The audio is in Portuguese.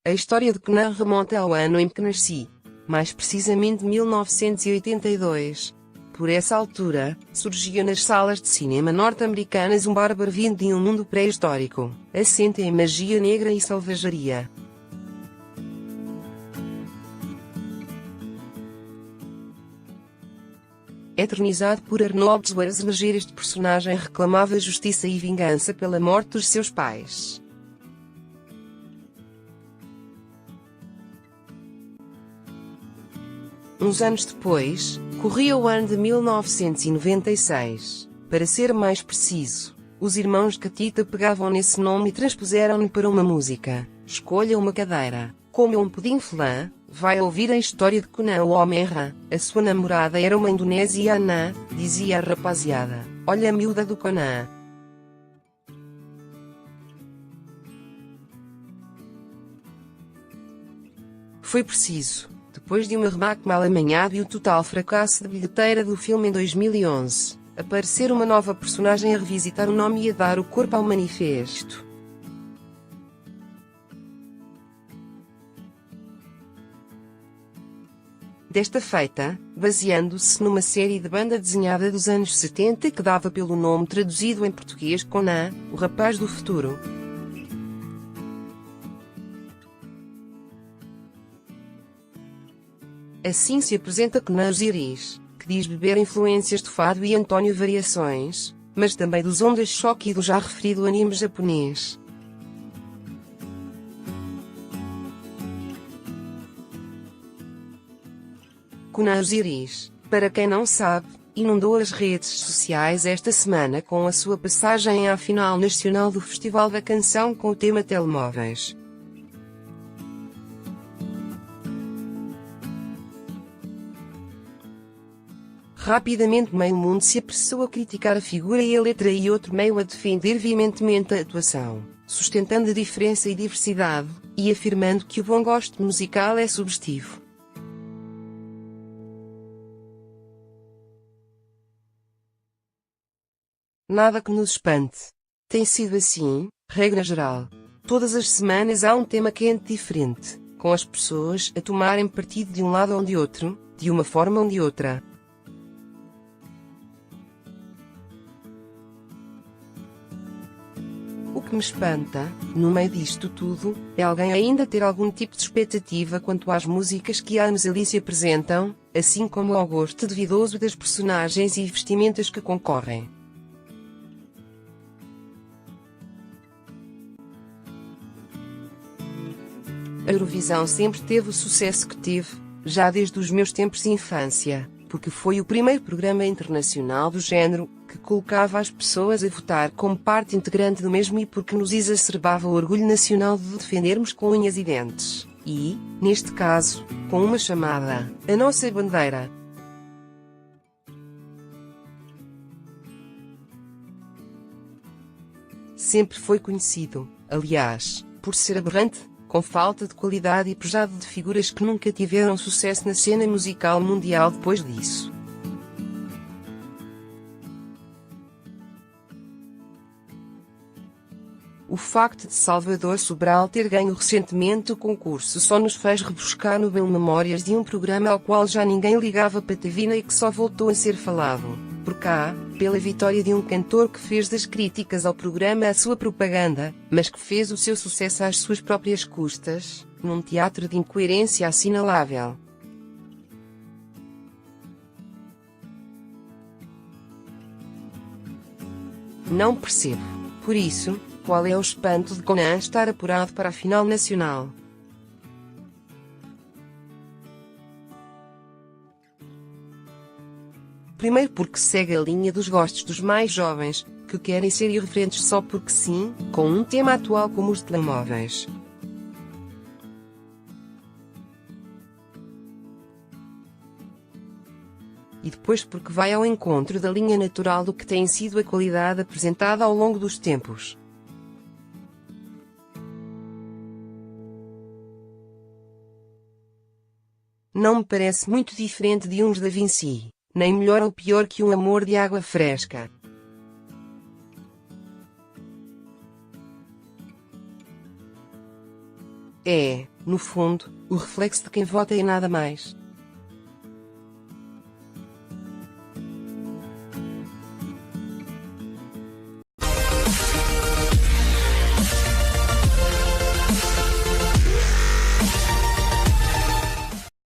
A história de Conan remonta ao ano em que nasci, mais precisamente 1982. Por essa altura, surgia nas salas de cinema norte-americanas um bárbaro vindo de um mundo pré-histórico, assente em magia negra e selvageria. Eternizado por Arnold Schwarzenegger, este personagem reclamava justiça e vingança pela morte dos seus pais. Uns anos depois, corria o ano de 1996. Para ser mais preciso, os irmãos Catita pegavam nesse nome e transpuseram-no para uma música. Escolha uma cadeira, come um pudim flan, vai ouvir a história de Conan o Homem-Rã. A sua namorada era uma indonesiana, dizia a rapaziada. Olha a miúda do Conan. Foi preciso, depois de um remake mal amanhado e o total fracasso de bilheteira do filme em 2011, aparecer uma nova personagem a revisitar o nome e a dar o corpo ao manifesto. Desta feita, baseando-se numa série de banda desenhada dos anos 70 que dava pelo nome traduzido em português Conan, o Rapaz do Futuro. Assim se apresenta Conan Osiris, que diz beber influências de fado e Antônio Variações, mas também dos Ondas Choque e do já referido anime japonês. Conan Osiris, para quem não sabe, inundou as redes sociais esta semana com a sua passagem à final nacional do Festival da Canção com o tema Telemóveis. Rapidamente meio mundo se apressou a criticar a figura e a letra e outro meio a defender veementemente a atuação, sustentando a diferença e diversidade, e afirmando que o bom gosto musical é subjetivo. Nada que nos espante. Tem sido assim, regra geral. Todas as semanas há um tema quente diferente, com as pessoas a tomarem partido de um lado ou de outro, de uma forma ou de outra. O que me espanta, no meio disto tudo, é alguém ainda ter algum tipo de expectativa quanto às músicas que anos ali se apresentam, assim como ao gosto duvidoso das personagens e vestimentas que concorrem. A Eurovisão sempre teve o sucesso que teve, já desde os meus tempos de infância, porque foi o primeiro programa internacional do género, que colocava as pessoas a votar como parte integrante do mesmo e porque nos exacerbava o orgulho nacional de defendermos com unhas e dentes, e, neste caso, com uma chamada, a nossa bandeira. Sempre foi conhecido, aliás, por ser aberrante, com falta de qualidade e pejado de figuras que nunca tiveram sucesso na cena musical mundial depois disso. O facto de Salvador Sobral ter ganho recentemente o concurso só nos fez rebuscar no baú memórias de um programa ao qual já ninguém ligava patavina e que só voltou a ser falado, por cá, pela vitória de um cantor que fez das críticas ao programa a sua propaganda, mas que fez o seu sucesso às suas próprias custas, num teatro de incoerência assinalável. Não percebo, por isso, qual é o espanto de Conan estar apurado para a final nacional. Primeiro porque segue a linha dos gostos dos mais jovens, que querem ser irreverentes só porque sim, com um tema atual como os telemóveis. E depois porque vai ao encontro da linha natural do que tem sido a qualidade apresentada ao longo dos tempos. Não me parece muito diferente de uns Da Vinci, nem melhor ou pior que um Amor de Água Fresca. É, no fundo, o reflexo de quem vota e nada mais.